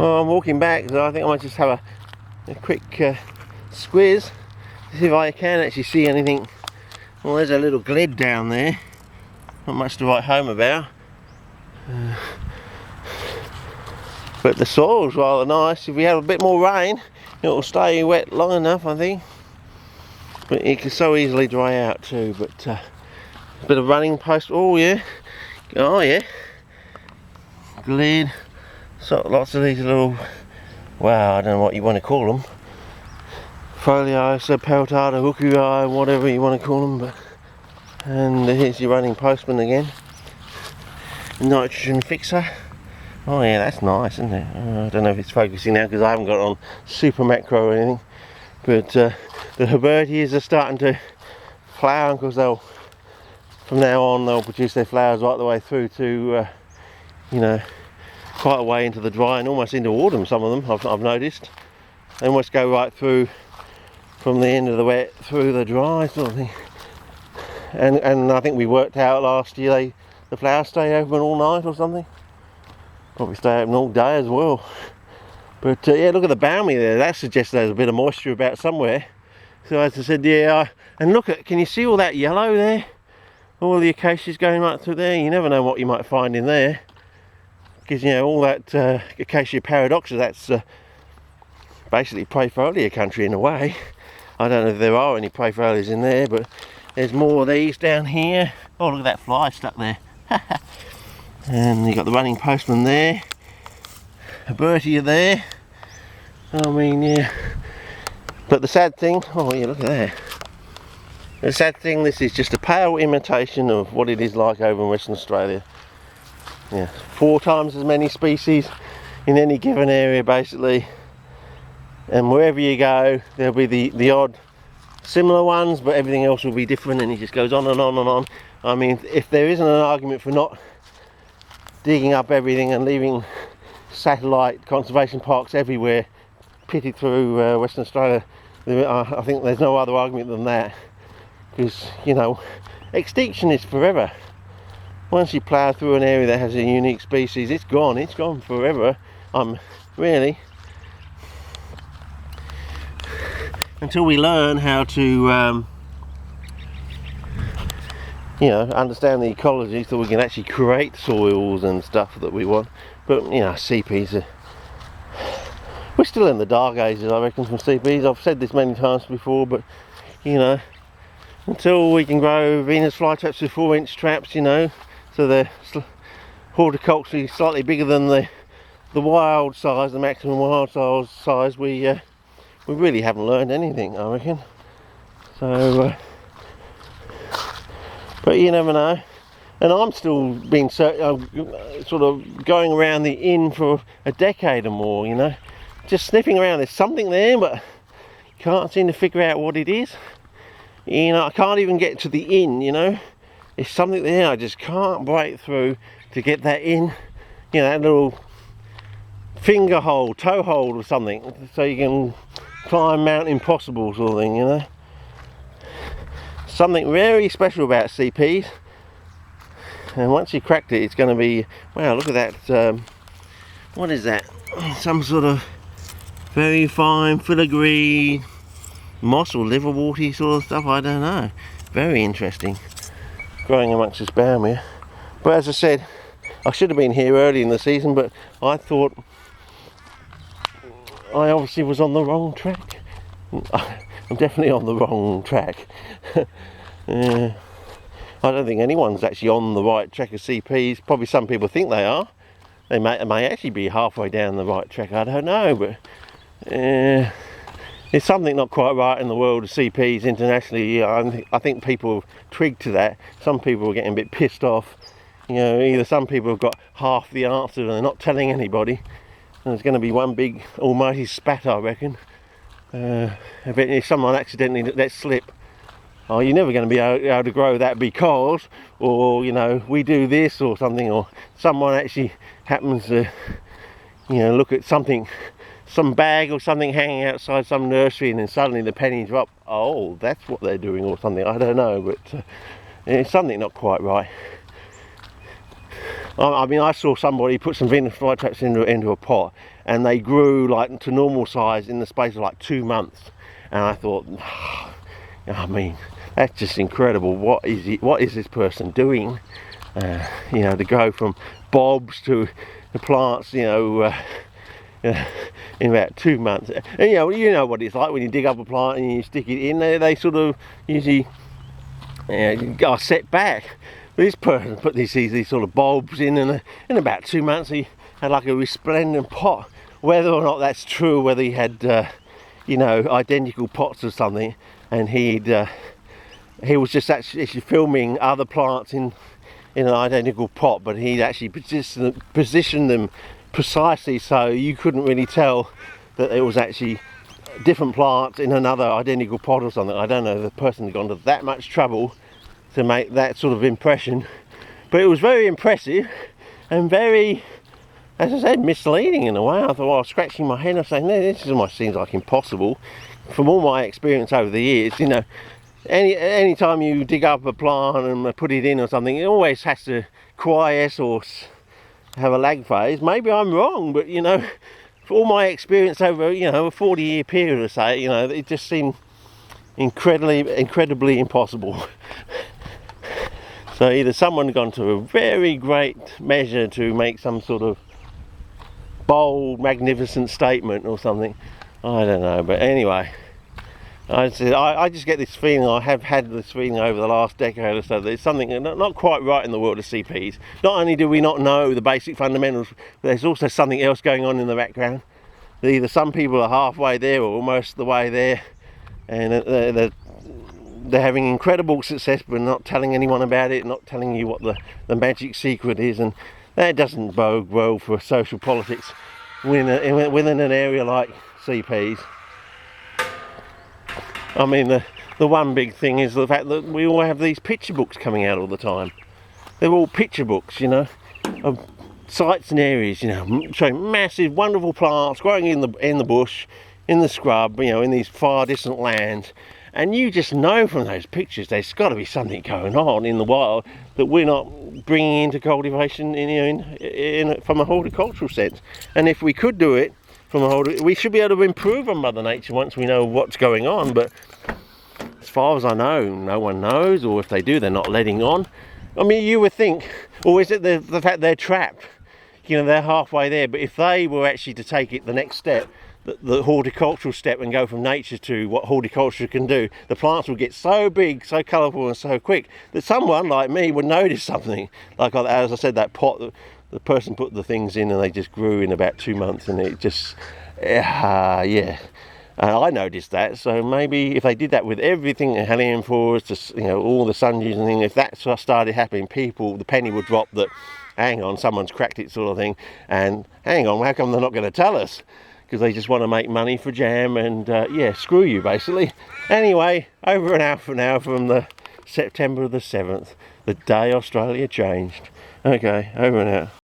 Well, I'm walking back, so I think I might just have a quick squiz to see if I can actually see anything. Well, there's a little gled down there, not much to write home about, but the soil's rather nice. If we have a bit more rain, it'll stay wet long enough, I think, but it can so easily dry out too. But a bit of running post. Oh yeah, gled. So lots of these little, wow, I don't know what you want to call them, Foliaceae, peltata, hookii, whatever you want to call them. But and here's your running postman again, nitrogen fixer. Oh yeah, that's nice, isn't it? I don't know if it's focusing now because I haven't got it on super macro or anything, but the Herbertias are starting to flower, because they'll, from now on, they'll produce their flowers right the way through to you know, quite a way into the dry and almost into autumn. Some of them I've noticed, they almost go right through from the end of the wet through the dry sort of thing. And I think we worked out last year the flowers stay open all night or something. Probably stay open all day as well. But yeah, look at the balmy there. That suggests there's a bit of moisture about somewhere. So as I said, yeah, and look at, can you see all that yellow there? All the acacias going right through there. You never know what you might find in there. Because, you know, all that Acacia paradoxa, that's basically Prayfolia country in a way. I don't know if there are any Prayfolias in there, but there's more of these down here. Oh, look at that fly stuck there. And you got the running postman there, Herbertia there. I mean, yeah. But the sad thing, oh yeah, look at that. The sad thing, this is just a pale imitation of what it is like over in Western Australia. Yeah, 4 times as many species in any given area basically, and wherever you go there'll be the odd similar ones, but everything else will be different, and it just goes on and on and on. I mean, if there isn't an argument for not digging up everything and leaving satellite conservation parks everywhere pitted through Western Australia, I think there's no other argument than that, because, you know, extinction is forever. Once you plough through an area that has a unique species, it's gone forever. Really, until we learn how to you know, understand the ecology, so we can actually create soils and stuff that we want. But you know, CPs we're still in the dark ages, I reckon, from CPs. I've said this many times before, but you know, until we can grow Venus flytraps with 4-inch traps, you know, so they're horticulturally slightly bigger than the wild size, the maximum wild size, we really haven't learned anything, I reckon. So but you never know. And I'm still being sort of going around the inn for a decade or more, you know, just sniffing around. There's something there, but can't seem to figure out what it is. You know, I can't even get to the inn, you know. There's something there, I just can't break through to get that in, you know, that little finger hold, toe hold or something, so you can climb Mount Impossible sort of thing, you know. Something very special about CPs, and once you cracked it, it's going to be, wow, look at that, what is that, some sort of very fine filigree moss or liverworty sort of stuff, I don't know. Very interesting, growing amongst this balmia. But as I said, I should have been here early in the season, but I thought I obviously was on the wrong track. I'm definitely on the wrong track. I don't think anyone's actually on the right track of CPs. Probably some people think they are. They may actually be halfway down the right track, I don't know, but there's something not quite right in the world of CPs internationally. I think people have twigged to that. Some people are getting a bit pissed off. You know, either some people have got half the answer and they're not telling anybody, and there's going to be one big almighty spat, I reckon. If someone accidentally lets slip, oh, you're never going to be able to grow that because, or you know, we do this or something, or someone actually happens to, you know, look at something, some bag or something hanging outside some nursery, and then suddenly the pennies drop. Oh, that's what they're doing or something, I don't know, but it's something not quite right. I mean, I saw somebody put some Venus flytraps into a pot, and they grew like to normal size in the space of like 2 months. And I thought, I mean, that's just incredible. What is this person doing? You know, to go from bulbs to the plants, you know, in about 2 months. And you know what it's like when you dig up a plant and you stick it in there. They sort of usually are set back. This person put these sort of bulbs in, and in about 2 months he had like a resplendent pot. Whether or not that's true, whether he had you know, identical pots or something, and he was just actually filming other plants in an identical pot, but he'd actually positioned them precisely so you couldn't really tell that it was actually different plants in another identical pot or something. I don't know, the person had gone to that much trouble to make that sort of impression, but it was very impressive and very, as I said, misleading in a way. I thought, well, I was scratching my head and saying, no, this almost seems like impossible. From all my experience over the years, you know, any time you dig up a plant and put it in or something, it always has to quiesce or have a lag phase. Maybe I'm wrong, but you know, for all my experience over, you know, a 40-year period or so, you know, it just seemed incredibly impossible. So either someone had gone to a very great measure to make some sort of bold, magnificent statement or something. I don't know, but anyway, I just get this feeling, I have had this feeling over the last decade or so, there's something not quite right in the world of CPs. Not only do we not know the basic fundamentals, but there's also something else going on in the background. Either some people are halfway there or almost the way there, and they're having incredible success but not telling anyone about it, not telling you what the magic secret is, and that doesn't bode well for social politics within an area like CPs. I mean, the one big thing is the fact that we all have these picture books coming out all the time. They're all picture books, you know, of sites and areas, you know, showing massive, wonderful plants growing in the bush, in the scrub, you know, in these far distant lands. And you just know from those pictures there's got to be something going on in the wild that we're not bringing into cultivation from a horticultural sense. And if we could do it we should be able to improve on Mother Nature once we know what's going on. But as far as I know, no one knows, or if they do, they're not letting on. I mean, you would think, or is it the fact they're trapped? You know, they're halfway there, but if they were actually to take it the next step, the horticultural step, and go from nature to what horticulture can do, the plants will get so big, so colourful and so quick that someone like me would notice something. Like, as I said, that pot, the person put the things in and they just grew in about 2 months, and it just, yeah. I noticed that, so maybe if they did that with everything in Hellion Forest, you know, all the sundews and things, if that started happening, the penny would drop that, hang on, someone's cracked it, sort of thing, and hang on, how come they're not going to tell us? Because they just want to make money for jam, and yeah, screw you basically. Anyway, over and out for now from the September the 7th, the day Australia changed. Okay, over and out.